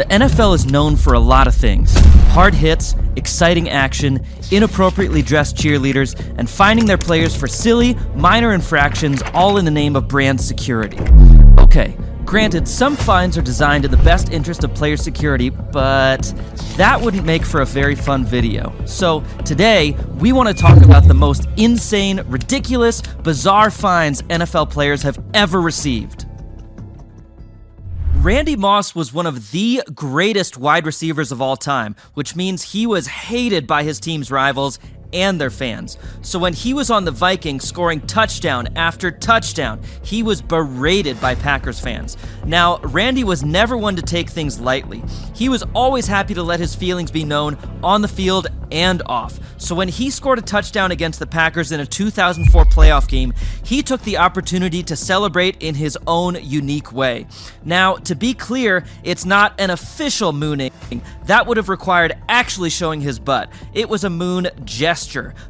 The NFL is known for a lot of things. Hard hits, exciting action, inappropriately dressed cheerleaders, and finding their players for silly, minor infractions, all in the name of brand security. Okay, granted, some fines are designed in the best interest of player security, but that wouldn't make for a very fun video. So today, we want to talk about the most insane, ridiculous, bizarre fines NFL players have ever received. Randy Moss was one of the greatest wide receivers of all time, which means he was hated by his team's rivals and their fans. So when he was on the Vikings scoring touchdown after touchdown, he was berated by Packers fans. Now, Randy was never one to take things lightly. He was always happy to let his feelings be known on the field and off. So when he scored a touchdown against the Packers in a 2004 playoff game, he took the opportunity to celebrate in his own unique way. Now, to be clear, it's not an official mooning. That would have required actually showing his butt. It was a moon gesture.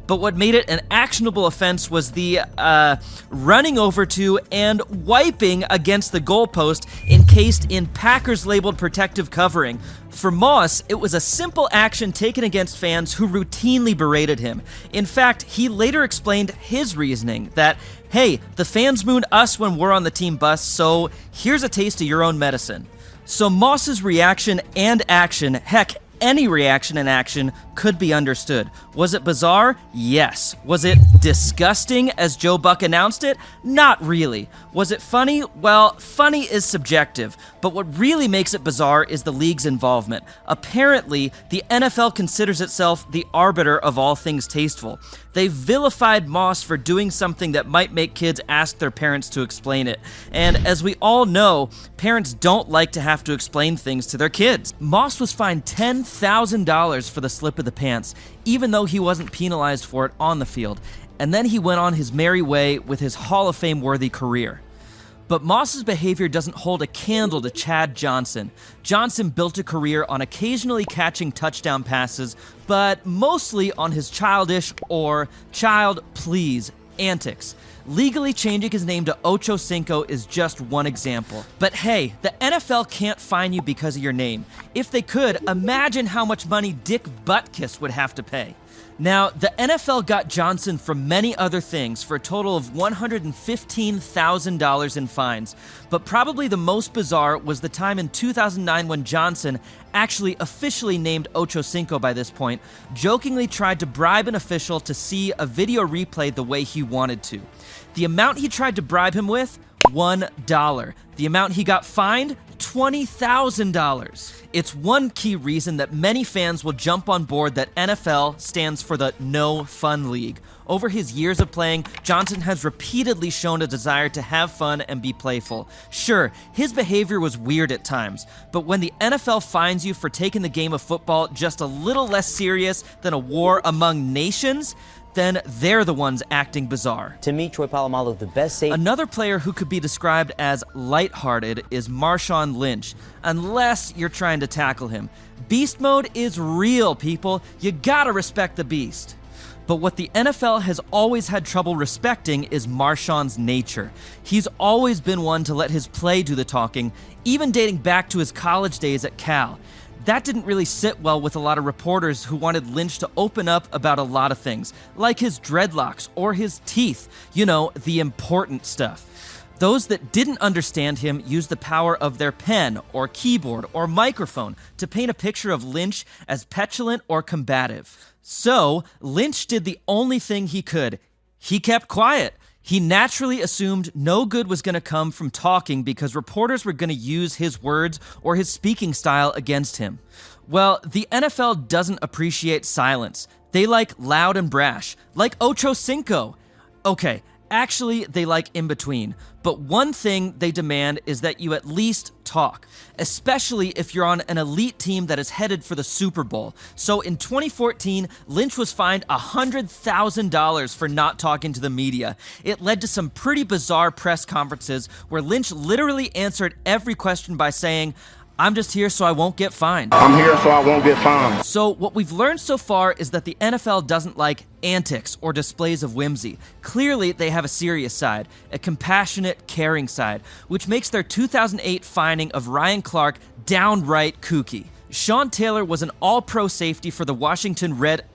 But what made it an actionable offense was the running over to and wiping against the goalpost encased in Packers-labeled protective covering. For Moss, it was a simple action taken against fans who routinely berated him. In fact, he later explained his reasoning that, hey, the fans moon us when we're on the team bus, so here's a taste of your own medicine. So Moss's reaction and action, heck, any reaction and action could be understood. Was it bizarre? Yes. Was it disgusting, as Joe Buck announced it? Not really. Was it funny? Well, funny is subjective, but what really makes it bizarre is the league's involvement. Apparently, the NFL considers itself the arbiter of all things tasteful. They vilified Moss for doing something that might make kids ask their parents to explain it. And as we all know, parents don't like to have to explain things to their kids. Moss was fined $10,000 for the slip of the pants, even though he wasn't penalized for it on the field. And then he went on his merry way with his Hall of Fame-worthy career. But Moss's behavior doesn't hold a candle to Chad Johnson. Johnson built a career on occasionally catching touchdown passes, but mostly on his childish or child please antics. Legally changing his name to Ocho Cinco is just one example. But hey, the NFL can't fine you because of your name. If they could, imagine how much money Dick Butkus would have to pay. Now, the NFL got Johnson for many other things for a total of $115,000 in fines, but probably the most bizarre was the time in 2009 when Johnson, actually officially named Ocho Cinco by this point, jokingly tried to bribe an official to see a video replay the way he wanted to. The amount he tried to bribe him with? $1. The amount he got fined? $20,000. It's one key reason that many fans will jump on board that NFL stands for the No Fun League. Over his years of playing, Johnson has repeatedly shown a desire to have fun and be playful. Sure, his behavior was weird at times, but when the NFL fines you for taking the game of football just a little less serious than a war among nations, then they're the ones acting bizarre. To me, Troy Polamalu, the best safety. Another player who could be described as lighthearted is Marshawn Lynch, unless you're trying to tackle him. Beast mode is real, people. You gotta respect the beast. But what the NFL has always had trouble respecting is Marshawn's nature. He's always been one to let his play do the talking, even dating back to his college days at Cal. That didn't really sit well with a lot of reporters who wanted Lynch to open up about a lot of things, like his dreadlocks or his teeth, you know, the important stuff. Those that didn't understand him used the power of their pen or keyboard or microphone to paint a picture of Lynch as petulant or combative. So, Lynch did the only thing he could. He kept quiet. He naturally assumed no good was going to come from talking because reporters were going to use his words or his speaking style against him. Well, the NFL doesn't appreciate silence. They like loud and brash, like Ocho Cinco. Okay, actually, they like in between. But one thing they demand is that you at least talk, especially if you're on an elite team that is headed for the Super Bowl. So in 2014, Lynch was fined $100,000 for not talking to the media. It led to some pretty bizarre press conferences where Lynch literally answered every question by saying, I'm just here so I won't get fined. I'm here so I won't get fined. So what we've learned so far is that the NFL doesn't like antics or displays of whimsy. Clearly, they have a serious side, a compassionate, caring side, which makes their 2008 fining of Ryan Clark downright kooky. Sean Taylor was an all-pro safety for the Washington Red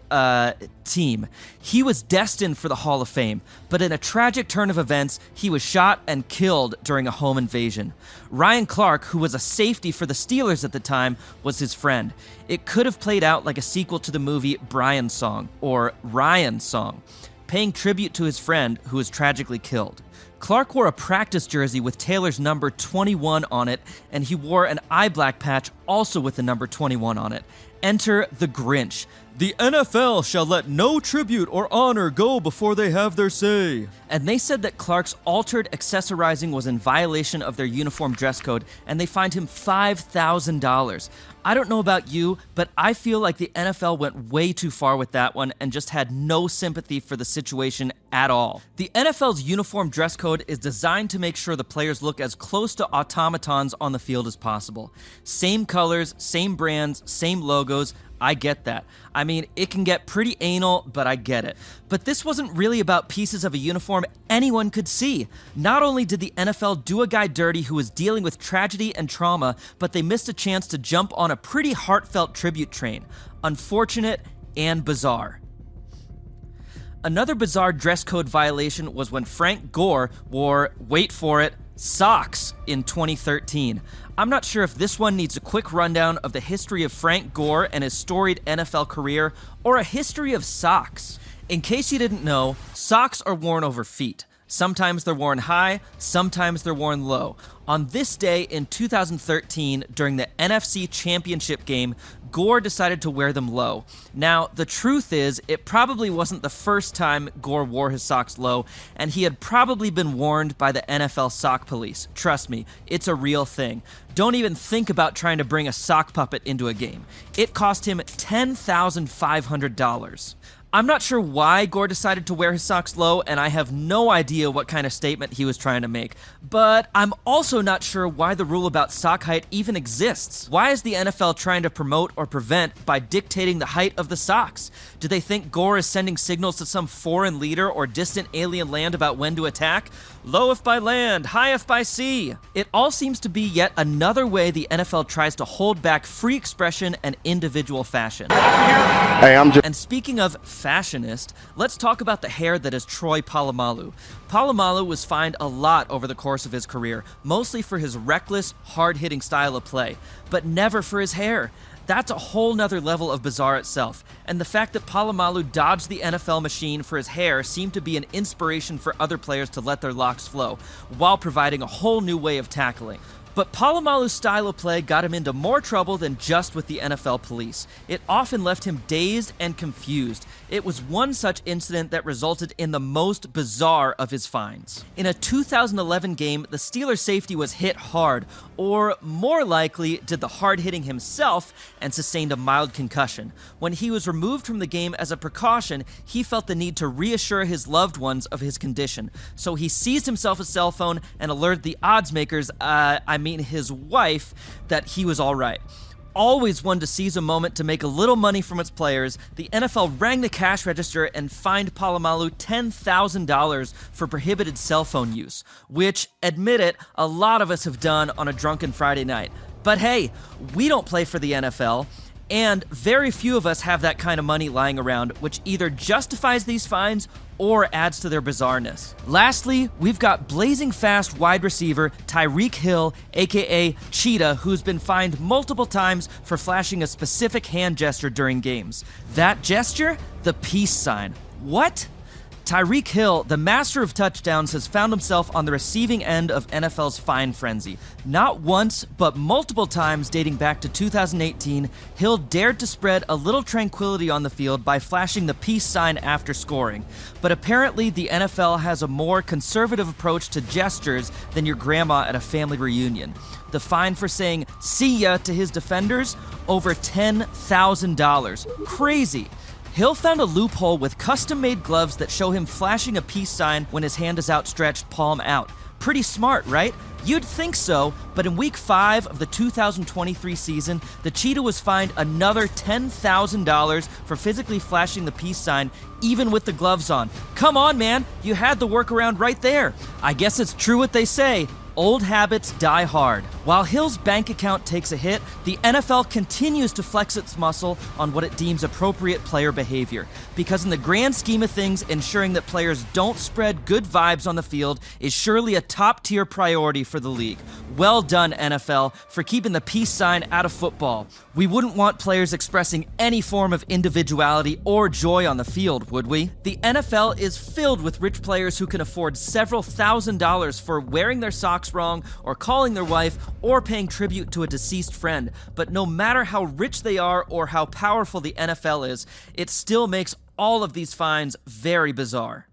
team. He was destined for the Hall of Fame, but in a tragic turn of events, he was shot and killed during a home invasion. Ryan Clark, who was a safety for the Steelers at the time, was his friend. It could have played out like a sequel to the movie Brian's Song, or Ryan's Song, paying tribute to his friend who was tragically killed. Clark wore a practice jersey with Taylor's number 21 on it, and he wore an eye black patch also with the number 21 on it. Enter the Grinch. The NFL shall let no tribute or honor go before they have their say. And they said that Clark's altered accessorizing was in violation of their uniform dress code, and they fined him $5,000. I don't know about you, but I feel like the NFL went way too far with that one and just had no sympathy for the situation at all. The NFL's uniform dress code is designed to make sure the players look as close to automatons on the field as possible. Same colors, same brands, same logos. I get that. I mean, it can get pretty anal, but I get it. But this wasn't really about pieces of a uniform anyone could see. Not only did the NFL do a guy dirty who was dealing with tragedy and trauma, but they missed a chance to jump on a pretty heartfelt tribute train. Unfortunate and bizarre. Another bizarre dress code violation was when Frank Gore wore, wait for it, socks in 2013. I'm not sure if this one needs a quick rundown of the history of Frank Gore and his storied NFL career, or a history of socks. In case you didn't know, socks are worn over feet. Sometimes they're worn high, sometimes they're worn low. On this day in 2013, during the NFC Championship game, Gore decided to wear them low. Now, the truth is, it probably wasn't the first time Gore wore his socks low, and he had probably been warned by the NFL sock police. Trust me, it's a real thing. Don't even think about trying to bring a sock puppet into a game. It cost him $10,500. I'm not sure why Gore decided to wear his socks low, and I have no idea what kind of statement he was trying to make. But I'm also not sure why the rule about sock height even exists. Why is the NFL trying to promote or prevent by dictating the height of the socks? Do they think Gore is sending signals to some foreign leader or distant alien land about when to attack? Low if by land, high if by sea. It all seems to be yet another way the NFL tries to hold back free expression and individual fashion. And speaking of fashionist, let's talk about the hair that is Troy Polamalu. Polamalu was fined a lot over the course of his career, mostly for his reckless, hard-hitting style of play, but never for his hair. That's a whole nother level of bizarre itself, and the fact that Polamalu dodged the NFL machine for his hair seemed to be an inspiration for other players to let their locks flow, while providing a whole new way of tackling. But Polamalu's style of play got him into more trouble than just with the NFL police. It often left him dazed and confused. It was one such incident that resulted in the most bizarre of his fines. In a 2011 game, the Steelers safety was hit hard, or more likely, did the hard hitting himself and sustained a mild concussion. When he was removed from the game as a precaution, he felt the need to reassure his loved ones of his condition. So he seized himself a cell phone and alerted the odds makers, his wife, that he was all right. Always one to seize a moment to make a little money from its players, the NFL rang the cash register and fined Polamalu $10,000 for prohibited cell phone use, which, admit it, a lot of us have done on a drunken Friday night. But hey, we don't play for the NFL, and very few of us have that kind of money lying around, which either justifies these fines or adds to their bizarreness. Lastly, we've got blazing fast wide receiver Tyreek Hill, aka Cheetah, who's been fined multiple times for flashing a specific hand gesture during games. That gesture? The peace sign. What? Tyreek Hill, the master of touchdowns, has found himself on the receiving end of NFL's fine frenzy. Not once, but multiple times dating back to 2018, Hill dared to spread a little tranquility on the field by flashing the peace sign after scoring. But apparently the NFL has a more conservative approach to gestures than your grandma at a family reunion. The fine for saying "see ya" to his defenders? Over $10,000. Crazy. Hill found a loophole with custom-made gloves that show him flashing a peace sign when his hand is outstretched, palm out. Pretty smart, right? You'd think so, but in week 5 of the 2023 season, the cheetah was fined another $10,000 for physically flashing the peace sign, even with the gloves on. Come on, man, you had the workaround right there. I guess it's true what they say. Old habits die hard. While Hill's bank account takes a hit, the NFL continues to flex its muscle on what it deems appropriate player behavior. Because in the grand scheme of things, ensuring that players don't spread good vibes on the field is surely a top-tier priority for the league. Well done, NFL, for keeping the peace sign out of football. We wouldn't want players expressing any form of individuality or joy on the field, would we? The NFL is filled with rich players who can afford several $1,000s for wearing their socks wrong, or calling their wife, or paying tribute to a deceased friend. But no matter how rich they are or how powerful the NFL is, it still makes all of these fines very bizarre.